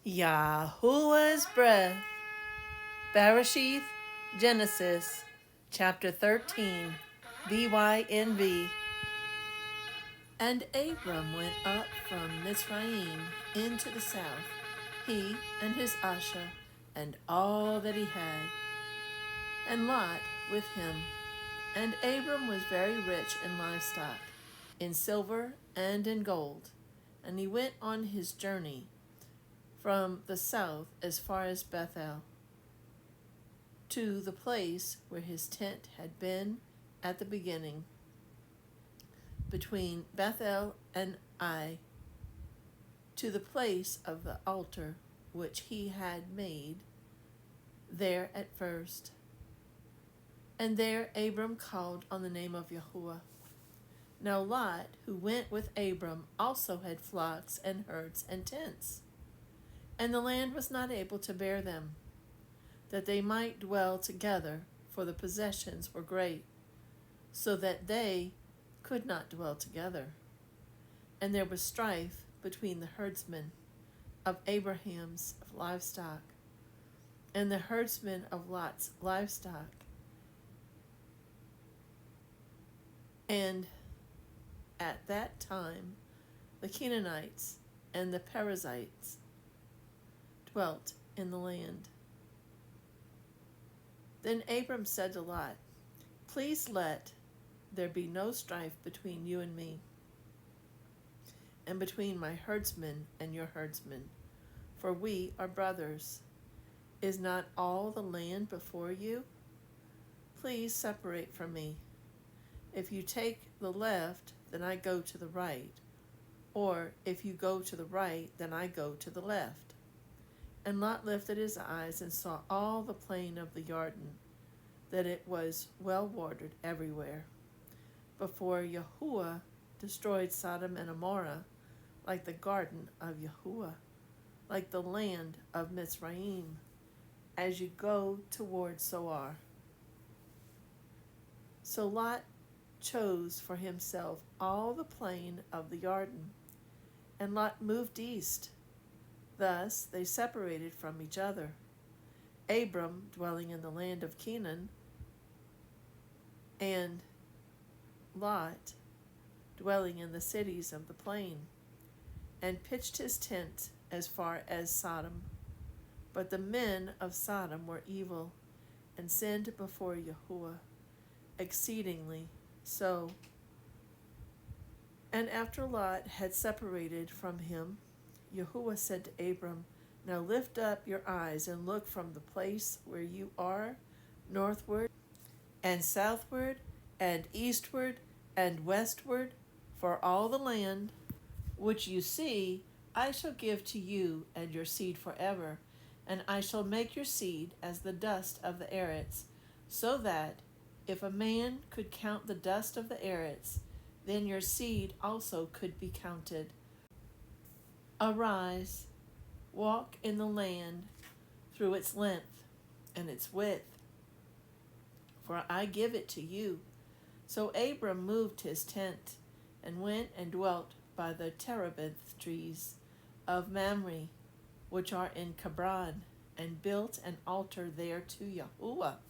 YAHUAH'S breath. Barashith, Genesis, chapter 13, Bynv. And Abram went up from Mitzrayim into the south, he and his Asha, and all that he had, and Lot with him. And Abram was very rich in livestock, in silver and in gold. And he went on his journey from the south as far as Bethel, to the place where his tent had been at the beginning, between Bethel and Ai, to the place of the altar which he had made there at first. And there Abram called on the name of Yahuwah. Now Lot, who went with Abram, also had flocks and herds and tents, and the land was not able to bear them, that they might dwell together, for the possessions were great, so that they could not dwell together. And there was strife between the herdsmen of Abraham's livestock and the herdsmen of Lot's livestock. And at that time the Canaanites and the Perizzites dwelt in the land. Then Abram said to Lot, "Please let there be no strife between you and me, and between my herdsmen and your herdsmen, for we are brothers. Is not all the land before you? Please separate from me. If you take the left, then I go to the right, or if you go to the right, then I go to the left." And Lot lifted his eyes and saw all the plain of the Jordan, that it was well watered everywhere, before Yahuwah destroyed Sodom and Gomorrah, like the garden of Yahuwah, like the land of Mitzrayim, as you go toward Zoar. So Lot chose for himself all the plain of the Jordan, and Lot moved east. Thus they separated from each other, Abram dwelling in the land of Canaan, and Lot dwelling in the cities of the plain, and pitched his tent as far as Sodom. But the men of Sodom were evil, and sinned before Yahuwah exceedingly so. And after Lot had separated from him, Yahuwah said to Abram, "Now lift up your eyes and look from the place where you are, northward and southward and eastward and westward, for all the land which you see I shall give to you and your seed forever, and I shall make your seed as the dust of the Eretz, so that if a man could count the dust of the Eretz, then your seed also could be counted. Arise, walk in the land through its length and its width, for I give it to you." So Abram moved his tent and went and dwelt by the terebinth trees of Mamre, which are in Cabron, and built an altar there to Yahuwah,